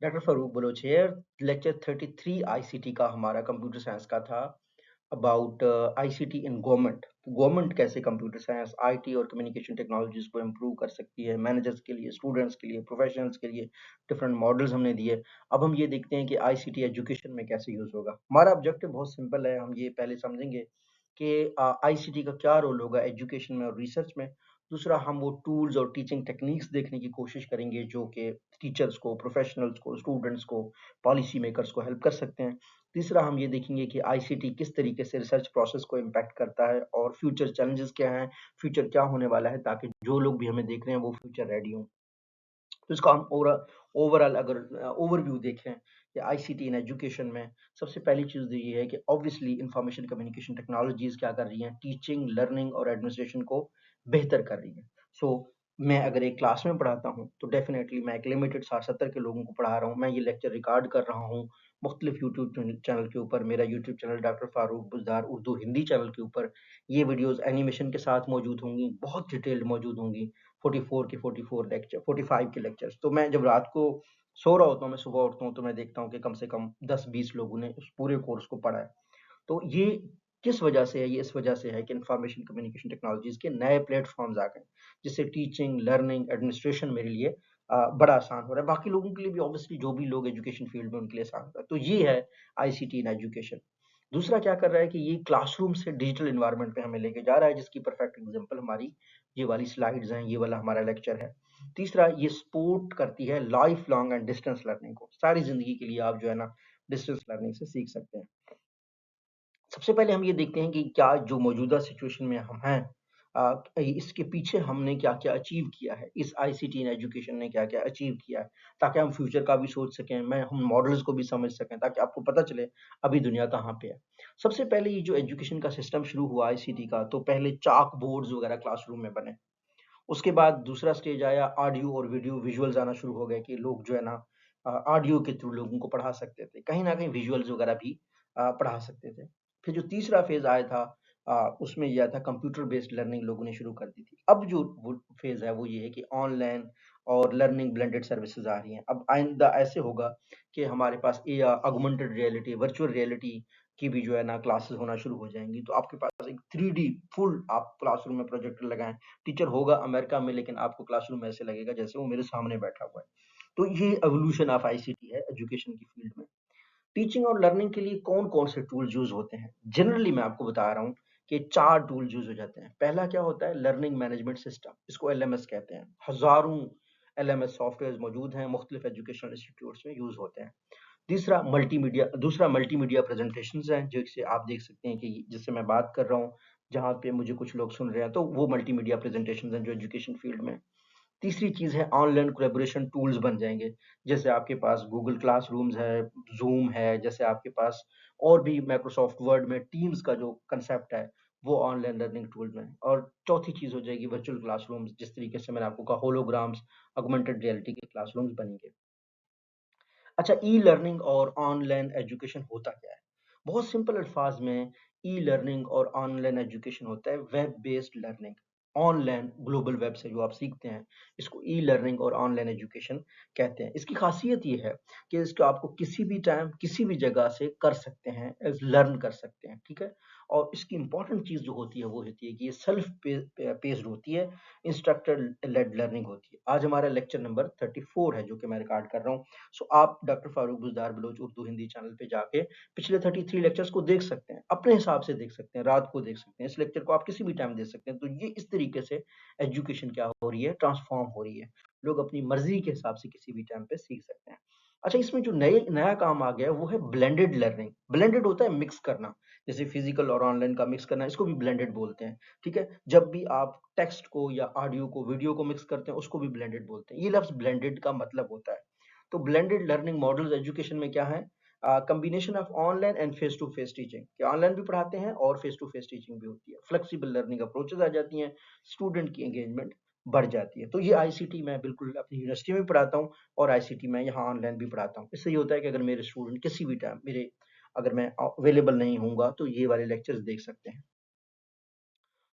Doctor Farooq Baloch here. Lecture 33 ICT का हमारा computer science का था about ICT in government. Government कैसे कंप्यूटर साइंस आईटी और कम्युनिकेशन टेक्नोलॉजीज को इम्प्रूव कर सकती है, मैनेजर्स के लिए, स्टूडेंट्स के लिए, प्रोफेशनल्स के लिए डिफरेंट मॉडल्स हमने दिए। अब हम ये देखते हैं कि आईसीटी एजुकेशन में कैसे यूज होगा। हमारा ऑब्जेक्टिव बहुत सिंपल है, हम ये पहले समझेंगे कि आईसीटी का क्या रोल होगा एजुकेशन में और रिसर्च में। दूसरा, हम वो टूल्स और टीचिंग टेक्निक्स देखने की कोशिश करेंगे जो कि टीचर्स को, प्रोफेशनल्स को, स्टूडेंट्स को, पॉलिसी मेकर्स को हेल्प कर सकते हैं। तीसरा, हम ये देखेंगे कि आईसीटी किस तरीके से रिसर्च प्रोसेस को इम्पैक्ट करता है और फ्यूचर चैलेंजेस क्या हैं, फ्यूचर क्या होने वाला है, ताकि जो लोग भी हमें देख रहे हैं वो फ्यूचर रेडी हों। तो इसका हम ओवरऑल अगर ओवरव्यू देखें कि आईसीटी इन एजुकेशन में, सबसे पहली चीज़ तो ये है कि ऑब्वियसली इंफॉर्मेशन कम्युनिकेशन टेक्नोलॉजीज क्या कर रही हैं, टीचिंग, लर्निंग और एडमिनिस्ट्रेशन को बेहतर कर रही हैं। सो मैं अगर एक क्लास में पढ़ाता हूँ तो डेफिनेटली मैं एक लिमिटेड 60-70 के लोगों को पढ़ा रहा हूँ। मैं ये लेक्चर रिकॉर्ड कर रहा हूँ मुख्तलिफ यूट्यूब चैनल के ऊपर। मेरा YouTube channel doctor Farooq Buzdar Urdu Hindi channel के ऊपर ये वीडियोस एनिमेशन के साथ मौजूद होंगी, बहुत डिटेल्ड मौजूद होंगी। 44 के 44 लेक्चर, 45 के लेक्चर्स। तो मैं जब रात को सो रहा होता हूँ, मैं सुबह उठता हूँ तो मैं देखता हूँ कि कम से कम 10-20 लोगों ने उस पूरे कोर्स को पढ़ा है। तो ये किस वजह से है? ये इस वजह से है कि इंफॉर्मेशन कम्युनिकेशन टेक्नोलॉजीज के नए प्लेटफॉर्म्स आ गए, जिससे टीचिंग, लर्निंग, एडमिनिस्ट्रेशन मेरे लिए बड़ा आसान हो रहा है। बाकी लोगों के लिए भी ऑब्वियसली, जो भी लोग एजुकेशन फील्ड में, उनके लिए आसान होता है। तो ये है आईसीटी इन एजुकेशन। दूसरा क्या कर रहा है कि ये क्लासरूम से डिजिटल एनवायरनमेंट पे हमें लेके जा रहा है, जिसकी परफेक्ट एग्जांपल हमारी ये वाली स्लाइड्स हैं, ये वाला हमारा लेक्चर है। तीसरा, ये सपोर्ट करती है life long and distance learning को। सारी जिंदगी के लिए आप जो है ना डिस्टेंस लर्निंग से सीख सकते हैं। सबसे पहले हम ये देखते हैं कि क्या जो मौजूदा सिचुएशन में हम हैं, इसके पीछे हमने क्या-क्या अचीव किया है, इस आईसीटी इन एजुकेशन ने क्या-क्या अचीव किया है, ताकि हम फ्यूचर का भी सोच सकें, हम मॉडल्स को भी समझ सकें, ताकि आपको पता चले अभी दुनिया कहाँ पे है। सबसे पहले ये जो एजुकेशन का सिस्टम शुरू हुआ आईसीटी का, तो पहले चाक बोर्ड्स वगैरह क्लासरूम में बने। उसके बाद दूसरा स्टेज आया, ऑडियो और वीडियो विजुअल्स आना शुरू हो गए कि लोग जो है ना ऑडियो के थ्रू लोगों को पढ़ा सकते थे। कहीं न कहीं विजुअल्स वगैरह भी पढ़ा सकते थे। फिर जो तीसरा फेज़ आया था, उसमें ये आया था कंप्यूटर बेस्ड लर्निंग लोगों ने शुरू कर दी थी। अब जो वो फेज़ है वो ये है कि ऑनलाइन और लर्निंग ब्लेंडेड सर्विसेज़ आ रही हैं। अब आइंदा ऐसे होगा कि हमारे पास ऑगमेंटेड रियलिटी, वर्चुअल रियलिटी की भी जो है ना क्लासेस होना शुरू हो जाएँगी। तो आपके पास एक 3D फुल आप क्लासरूम में प्रोजेक्टर लगाएँ, टीचर होगा अमेरिका में लेकिन आपको क्लासरूम ऐसे लगेगा जैसे वो मेरे सामने बैठा हुआ है। तो ये एवोल्यूशन ऑफ आईसीटी है एजुकेशन की फील्ड में। टीचिंग और लर्निंग के लिए कौन-कौन से टूल्स यूज़ होते हैं? जनरली मैं आपको बता रहा हूँ कि 4 टूल्स यूज़ हो जाते हैं। पहला क्या होता है? लर्निंग मैनेजमेंट सिस्टम, इसको एलएमएस कहते हैं। हज़ारों एलएमएस सॉफ्टवेयर्स मौजूद हैं, मुख्तलिफ एजुकेशनल इंस्टीट्यूट्स में यूज़ होते हैं। दूसरा मल्टीमीडिया प्रेज़ेंटेशंस हैं, जिससे आप देख सकते हैं कि जिससे मैं बात कर रहा हूँ, जहाँ पे मुझे कुछ लोग सुन रहे हैं, तो वो मल्टीमीडिया प्रेज़ेंटेशंस हैं जो एजुकेशन फील्ड में। तीसरी चीज़ है ऑनलाइन कोलैबोरेशन टूल्स बन जाएँगे। जैसे आपके पास गूगल क्लासरूम्स है, ज़ूम है, जैसे आपके पास और भी माइक्रोसॉफ्ट वर्ड में टीम्स का जो कांसेप्ट है, वो ऑनलाइन लर्निंग टूल में। और चौथी चीज़ हो जाएगी वर्चुअल क्लासरूम्स, जिस तरीके से मैंने आपको कहा होलोग्राम्स, ऑगमेंटेड रियलिटी के क्लासरूम्स बनेंगे। अच्छा, ई-लर्निंग और ऑनलाइन एजुकेशन होता क्या है? बहुत सिंपल अल्फाज़ में ई-लर्निंग और ऑनलाइन एजुकेशन होता है web based learning. Online global web से जो आप सीखते हैं, इसको ई-लर्निंग और ऑनलाइन एजुकेशन कहते हैं। इसकी ख़ासियत ये है कि इसको आपको किसी भी टाइम, किसी भी जगह से कर सकते हैं, लर्न कर सकते हैं, ठीक है? और इसकी इम्पोर्टेंट चीज़ जो होती है, वो होती है कि ये सेल्फ पेस्ड होती है, इंस्ट्रक्टर लेड लर्निंग होती है। आज हमारा लेक्चर नंबर 34 है, जो कि मैं रिकॉर्ड कर रहा हूँ। सो आप डॉक्टर फारूक बुज़दार बलोच उर्दू हिंदी चैनल पे जाके पिछले 33 लेक्चर्स को देख सकते हैं, अपने हिसाब से देख सकते हैं, रात को देख सकते हैं। इस लेक्चर को आप किसी भी टाइम देख सकते हैं। तो ये इस तरीके से एजुकेशन क्या हो रही है, ट्रांसफ़ॉर्म हो रही है। लोग अपनी मर्ज़ी के हिसाब से किसी भी टाइम पे सीख सकते हैं। अच्छा, इसमें जो नया काम आ गया है वो है ब्लेंडेड लर्निंग। ब्लेंडेड होता है मिक्स करना, जैसे फिज़िकल और ऑनलाइन का मिक्स करना, इसको भी ब्लेंडेड बोलते हैं, ठीक है? जब भी आप टेक्स्ट को या ऑडियो को, वीडियो को मिक्स करते हैं, उसको भी ब्लेंडेड बोलते हैं। ये लफ्ज़ ब्लेंडेड का मतलब होता है। तो ब्लेंडेड लर्निंग मॉडल्स एजुकेशन में क्या है? Combination of online and face to face teaching, कि ऑनलाइन भी पढ़ाते हैं और फेस टू फेस टीचिंग भी होती है। फ्लेक्सिबल लर्निंग अप्रोचेस आ जाती हैं, स्टूडेंट की एंगेजमेंट बढ़ जाती है। तो ये आईसीटी मैं बिल्कुल अपनी यूनिवर्सिटी में भी पढ़ाता हूँ और आईसीटी मैं यहाँ ऑनलाइन भी पढ़ाता हूँ। इससे ये होता है कि अगर मेरे स्टूडेंट किसी भी टाइम मेरे, अगर मैं अवेलेबल नहीं होऊँगा तो ये वाले लेक्चर्स देख सकते हैं।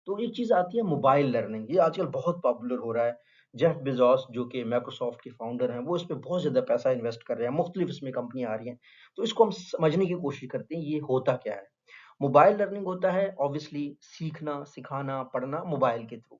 तो एक चीज़ आती है मोबाइल लर्निंग, ये आजकल बहुत पॉपुलर हो रहा है। जेफ बेजोस जो कि माइक्रोसॉफ्ट के फाउंडर हैं, वो इस पे बहुत ज़्यादा पैसा इन्वेस्ट कर रहे हैं, मुख्तलिफ इसमें कंपनियाँ आ रही हैं। तो इसको हम समझने की कोशिश करते हैं, ये होता क्या है? मोबाइल लर्निंग होता है ऑब्वियसली सीखना, सिखाना, पढ़ना मोबाइल के थ्रू।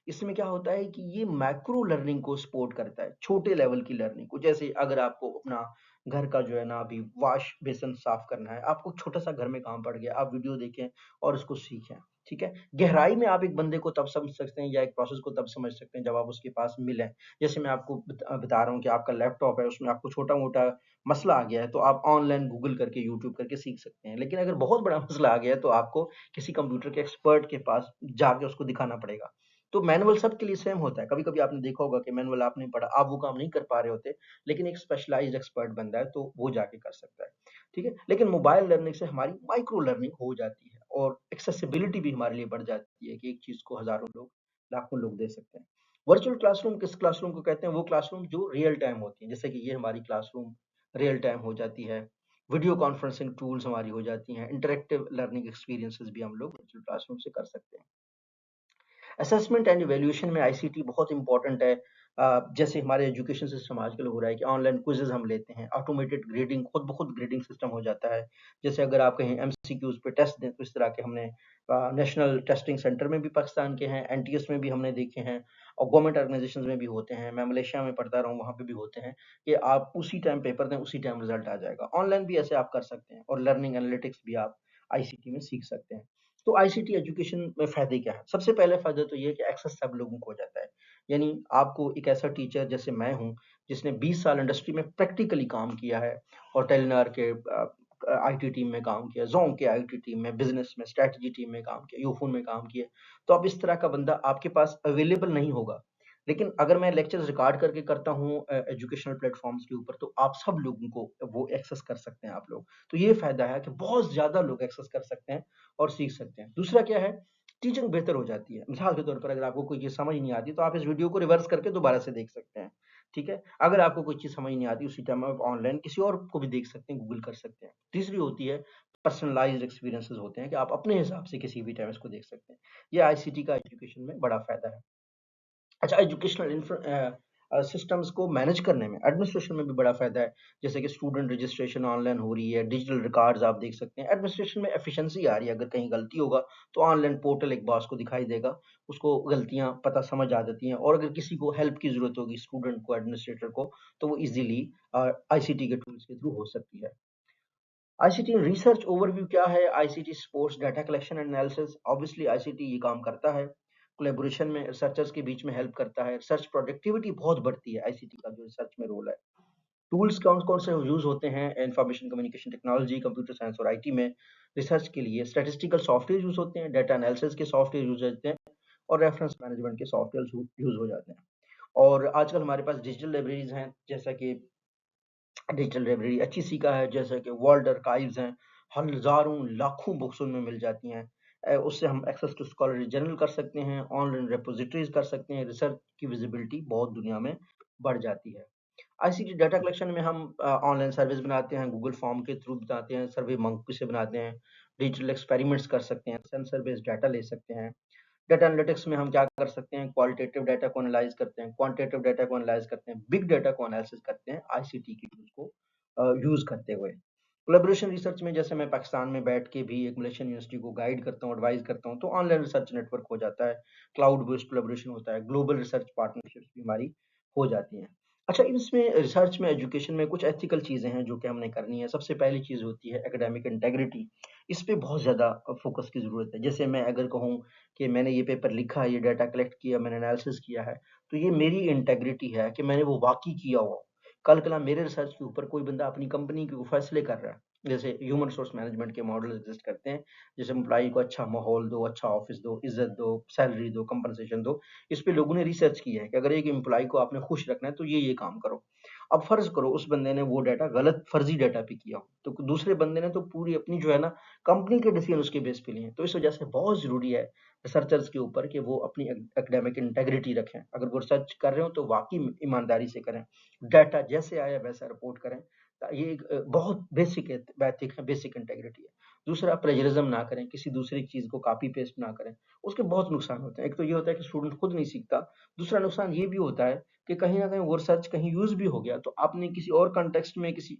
इसमें क्या होता है कि ये माइक्रो लर्निंग को सपोर्ट करता है, छोटे लेवल की लर्निंग को। जैसे अगर आपको अपना घर का जो है ना अभी वॉश बेसिन साफ करना है, आपको छोटा-सा घर में काम पड़ गया, आप वीडियो देखें और उसको सीखें, ठीक है? गहराई में आप एक बंदे को तब समझ सकते हैं या एक प्रोसेस को तब समझ सकते हैं जब आप उसके पास मिलें। जैसे मैं आपको बता रहा हूँ कि आपका लैपटॉप है, उसमें आपको छोटा-मोटा मसला आ गया है, तो आप ऑनलाइन गूगल करके, यूट्यूब करके सीख सकते हैं। लेकिन अगर बहुत बड़ा मसला आ गया है, तो आपको किसी कंप्यूटर के एक्सपर्ट के पास जाके उसको दिखाना पड़ेगा। तो मैनुअल सबके लिए सेम होता है। कभी-कभी आपने देखा होगा कि मैनुअल आपने पढ़ा, आप वो काम नहीं कर पा रहे होते, लेकिन एक स्पेशलाइज़्ड एक्सपर्ट बंदा है, तो वो जाके कर सकता है, ठीक है? लेकिन मोबाइल लर्निंग से हमारी माइक्रो लर्निंग हो जाती है और एक्सेसिबिलिटी भी हमारे लिए बढ़ जाती है कि एक चीज़ को हज़ारों लोग, लाखों लोग दे सकते हैं। वर्चुअल क्लासरूम किस क्लासरूम को कहते हैं? वो क्लासरूम जो रियल टाइम होती है, जैसे कि ये हमारी क्लासरूम रियल टाइम हो जाती है। वीडियो कॉन्फ्रेंसिंग टूल्स हमारी हो जाती हैं, इंटरैक्टिव लर्निंग एक्सपीरियंसेस भी हम लोग वर्चुअल क्लासरूम से कर सकते हैं। असेसमेंट एंड इवैल्यूएशन में आईसीटी बहुत इंपॉर्टेंट है। जैसे हमारे एजुकेशन सिस्टम आजकल हो रहा है कि ऑनलाइन क्विज़ेज़ हम लेते हैं, ऑटोमेटेड ग्रेडिंग खुद ब खुद ग्रेडिंग सिस्टम हो जाता है। जैसे अगर आप कहीं एमसीक्यूज़ पे टेस्ट दें, तो इस तरह के हमने नेशनल टेस्टिंग सेंटर में भी पाकिस्तान के हैं, एनटीएस में भी हमने देखे हैं और गवर्नमेंट ऑर्गनाइजेशंस में भी होते हैं। मैं मलेशिया में पढ़ता रहा हूँ, वहाँ पे भी होते हैं कि आप उसी टाइम पेपर दें, उसी टाइम रिज़ल्ट आ जाएगा। ऑनलाइन भी ऐसे आप कर सकते हैं और लर्निंग एनालिटिक्स भी आप आईसीटी में सीख सकते हैं। तो आईसीटी एजुकेशन में फ़ायदे क्या हैं? सबसे पहले फ़ायदा तो ये है कि एक्सेस सब लोगों को हो जाता है। यानी आपको एक ऐसा टीचर जैसे मैं हूँ, जिसने 20 साल इंडस्ट्री में प्रैक्टिकली काम किया है और टेलीनॉर के आईटी टीम में काम किया, ज़ोंक के आईटी टीम में, बिज़नेस में, स्ट्रैटेजी टीम में काम किया, यूफ़ोन में काम किया। तो अब इस तरह का बंदा आपके पास अवेलेबल नहीं होगा। लेकिन अगर मैं लेक्चर्स रिकॉर्ड करके करता हूँ एजुकेशनल प्लेटफ़ॉर्म्स के ऊपर, तो आप सब लोगों को वो एक्सेस कर सकते हैं आप लोग। तो ये फ़ायदा है कि बहुत ज़्यादा लोग एक्सेस कर सकते हैं और सीख सकते हैं। दूसरा क्या है, टीचिंग बेहतर हो जाती है। मिसाल के तौर पर अगर आपको कोई चीज़ समझ नहीं आती, तो आप इस वीडियो को रिवर्स करके दोबारा से देख सकते हैं, ठीक है? अगर आपको कोई चीज़ समझ नहीं आती, उसी टाइम आप ऑनलाइन किसी और को भी देख सकते हैं, गूगल कर सकते हैं। तीसरी होती है पर्सनलाइज़्ड एक्सपीरियंसेस होते हैं कि आप अपने हिसाब से किसी भी टाइम इसको देख सकते हैं। ये आईसीटी का एजुकेशन में बड़ा फ़ायदा है। अच्छा एजुकेशनल सिस्टम्स को मैनेज करने में, एडमिनिस्ट्रेशन में भी बड़ा फ़ायदा है। जैसे कि स्टूडेंट रजिस्ट्रेशन ऑनलाइन हो रही है, डिजिटल रिकॉर्ड्स आप देख सकते हैं। एडमिनिस्ट्रेशन में एफिशिएंसी आ रही है, अगर कहीं गलती होगा तो ऑनलाइन पोर्टल एक बॉस को दिखाई देगा, उसको गलतियाँ पता समझ आ जाती हैं और अगर किसी को हेल्प की ज़रूरत होगी स्टूडेंट को, एडमिनिस्ट्रेटर को, तो वो ईज़िली आईसीटी के टूल्स के थ्रू हो सकती है। आईसीटी रिसर्च ओवरव्यू क्या है? ICT supports data collection and analysis. Obviously ICT ये काम करता है। कोलैबोरेशन में रिसर्चर्स के बीच में हेल्प करता है। रिसर्च प्रोडक्टिविटी बहुत बढ़ती है आईसीटी का जो रिसर्च में रोल है। टूल्स कौन-कौन से यूज़ होते हैं? Information communication technology, computer science और आईटी में रिसर्च के लिए स्टैटिस्टिकल सॉफ्टवेयर यूज़ होते हैं, डाटा एनालिसिस के सॉफ्टवेयर यूज़ होते हैं और रेफरेंस मैनेजमेंट के सॉफ्टवेयर यूज़ हो जाते हैं। और आजकल हमारे पास डिजिटल लाइब्रेरीज़ हैं, जैसा कि डिजिटल लाइब्रेरी एचईसी का है, जैसे कि वर्ल्ड आर्काइव्स हैं, हज़ारों लाखों बुक्स उनमें मिल जाती हैं। उससे हम एक्सेस टू स्कॉलरी जर्नल कर सकते हैं, ऑनलाइन रिपॉजिटरीज़ कर सकते हैं, रिसर्च की विजिबिलिटी बहुत दुनिया में बढ़ जाती है। आईसीटी डाटा कलेक्शन में हम ऑनलाइन सर्विस बनाते हैं, गूगल फॉर्म के थ्रू बनाते हैं, सर्वे मंकी से बनाते हैं, डिजिटल एक्सपेरिमेंट्स कर सकते हैं, सेंसर बेस्ड डाटा ले सकते हैं। डाटा एनालिटिक्स में हम क्या कर सकते हैं, क्वालिटेटिव डाटा को एनालाइज़ करते हैं, क्वांटिटेटिव डाटा को एनालाइज़ करते हैं, बिग डाटा को एनालिसिस करते हैं आईसीटी के टूल्स को यूज़ करते हुए। कोलैबोरेशन रिसर्च में जैसे मैं पाकिस्तान में बैठ के भी एक मलेशियन यूनिवर्सिटी को गाइड करता हूँ, एडवाइस करता हूँ, तो ऑनलाइन रिसर्च नेटवर्क हो जाता है, क्लाउड बेस्ड कोलैबोरेशन होता है, ग्लोबल रिसर्च पार्टनरशिप्स भी हमारी हो जाती हैं। अच्छा इसमें रिसर्च में, एजुकेशन में कुछ एथिकल चीज़ें हैं जो कि हमने करनी है। सबसे पहली चीज़ होती है एकेडमिक इंटेग्रिटी। इस पे बहुत ज़्यादा फ़ोकस की ज़रूरत है। जैसे मैं अगर कहूँ कि मैंने ये पेपर लिखा है, ये डाटा कलेक्ट किया, मैंने एनालिसिस किया है, तो ये मेरी इंटेग्रिटी है कि मैंने वो वाक़ई किया हुआ। कल मेरे रिसर्च के ऊपर कोई बंदा अपनी कंपनी के फैसले कर रहा है। जैसे ह्यूमन रिसोर्स मैनेजमेंट के मॉडल एग्ज़िस्ट करते हैं, जैसे एम्प्लॉयी को अच्छा माहौल दो, अच्छा ऑफ़िस दो, इज़्ज़त दो, सैलरी दो, कंपनसेशन दो। इस पे लोगों ने रिसर्च की है कि अगर एक एम्प्लॉयी को आपने खुश रखना है, तो ये काम करो। अब फ़र्ज़ करो उस बंदे ने वो डाटा गलत फ़र्ज़ी डाटा पे किया हो, तो दूसरे बंदे ने तो पूरी अपनी जो है ना कंपनी के डिसीज़न उसके बेस पे लिए हैं। तो इस वजह से बहुत ज़रूरी है रिसर्चर्स के ऊपर कि वो अपनी एकेडमिक इंटेग्रिटी रखें। अगर वो रिसर्च कर रहे हो तो वाक़ई में ईमानदारी से करें। डाटा जैसे आया वैसा रिपोर्ट करें। ये एक बहुत बेसिक एथिक है, बेसिक इंटेग्रिटी है। दूसरा प्लेजरिज्म ना करें, किसी दूसरे चीज़ को कॉपी पेस्ट ना करें। उसके बहुत नुकसान होते हैं। एक तो ये होता है कि स्टूडेंट खुद नहीं सीखता, दूसरा नुकसान ये भी होता है कि कहीं न कहीं वो रिसर्च कहीं यूज़ भी हो गया, तो आपने किसी और कॉन्टेक्स्ट में किसी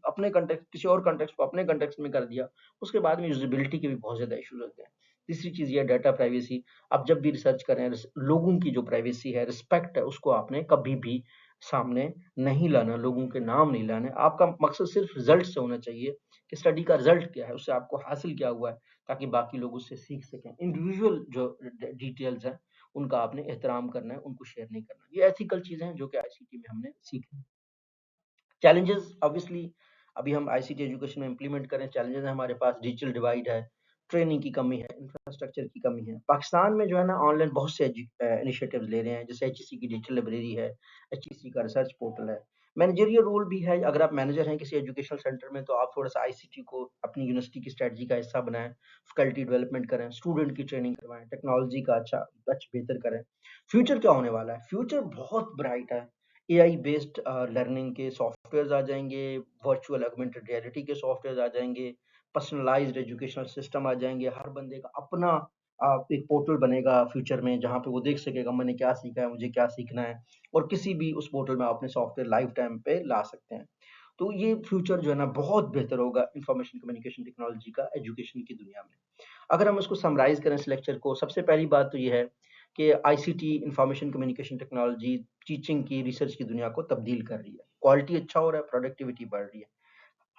और कॉन्टेक्स्ट को अपने कॉन्टेक्स्ट में कर दिया, उसके बाद में यूज़ेबिलिटी के भी बहुत ज़्यादा इश्यूज़ होते हैं। तीसरी चीज़ ये है डाटा प्राइवेसी। आप जब भी रिसर्च करें, लोगों की जो प्राइवेसी है, रिस्पेक्ट है, उसको आपने कभी भी सामने नहीं लाना, लोगों के नाम नहीं लाने। आपका मकसद सिर्फ रिजल्ट से होना चाहिए कि स्टडी का रिजल्ट क्या है, उससे आपको हासिल क्या हुआ है, ताकि बाकी लोग उससे सीख सकें। इंडिविजुअल जो डिटेल्स हैं, उनका आपने एहतराम करना है, उनको शेयर नहीं करना। ये एथिकल चीजें हैं जो कि आईसीटी में हमने सीखी। चैलेंजेस ऑब्वियसली अभी हम आईसीटी एजुकेशन में इंप्लीमेंट करें, चैलेंजेस है हमारे पास, डिजिटल डिवाइड है, ट्रेनिंग की कमी है, इंफ्रास्ट्रक्चर की कमी है। पाकिस्तान में जो है ना ऑनलाइन बहुत से इनिशिएटिव्स ले रहे हैं, जैसे एचईसी की डिजिटल लाइब्रेरी है, एचईसी का रिसर्च पोर्टल है। मैनेजरियल रोल भी है, अगर आप मैनेजर हैं किसी एजुकेशनल सेंटर में, तो आप थोड़ा सा आईसीटी को अपनी यूनिवर्सिटी की स्ट्रेटजी का हिस्सा बनाएं, फैकल्टी डेवलपमेंट करें, स्टूडेंट की ट्रेनिंग करवाएं, टेक्नोलॉजी का अच्छा बेहतर करें। फ्यूचर क्या होने वाला है? फ्यूचर बहुत ब्राइट है। एआई बेस्ड लर्निंग के सॉफ्टवेयर्स आ जाएंगे, वर्चुअल ऑगमेंटेड रियलिटी के सॉफ्टवेयर्स आ जाएंगे, पर्सनलाइज्ड एजुकेशनल सिस्टम आ जाएंगे। हर बंदे का अपना एक पोर्टल बनेगा फ्यूचर में, जहाँ पे वो देख सकेगा मैंने क्या सीखा है, मुझे क्या सीखना है, और किसी भी उस पोर्टल में अपने सॉफ्टवेयर लाइफ टाइम पे ला सकते हैं। तो ये फ्यूचर जो है ना बहुत बेहतर होगा इंफॉर्मेशन कम्युनिकेशन टेक्नोलॉजी का एजुकेशन की दुनिया में। अगर हम इसको समराइज करें इस लेक्चर को, सबसे पहली बात तो ये है कि ICT information communication technology teaching की, रिसर्च की दुनिया को तब्दील कर रही है। क्वालिटी अच्छा हो रहा है, प्रोडक्टिविटी बढ़ रही है।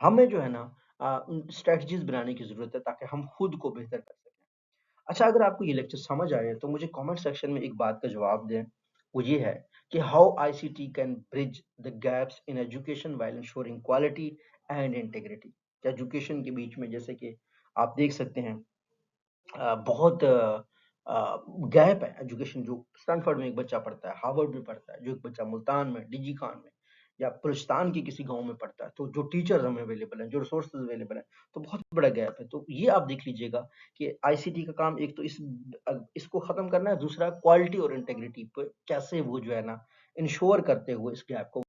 हमें जो है ना स्ट्रेटजीज बनाने की जरूरत है ताकि हम खुद को बेहतर कर सकें। अच्छा, अगर आपको ये लेक्चर समझ आए तो मुझे कमेंट सेक्शन में एक बात का जवाब दें। वो ये है कि how ICT can bridge the gaps in education while ensuring quality and integrity. Education के बीच में जैसे कि आप देख सकते हैं बहुत गैप है एजुकेशन। जो स्टैनफोर्ड में एक बच्चा पढ़ता है, हार्वर्ड में पढ़ता है, जो एक बच्चा मुल्तान में, डिजी खान में, या बलूचिस्तान के किसी गांव में पढ़ता है, तो जो टीचर्स हमें अवेलेबल हैं, जो रिसोर्सेज अवेलेबल हैं, तो बहुत बड़ा गैप है। तो ये आप देख लीजिएगा कि आईसीटी का काम एक तो इसको खत्म करना है, दूसरा क्वालिटी और इंटेग्रिटी पे कैसे वो जो है ना इंश्योर करते हुए इस गैप को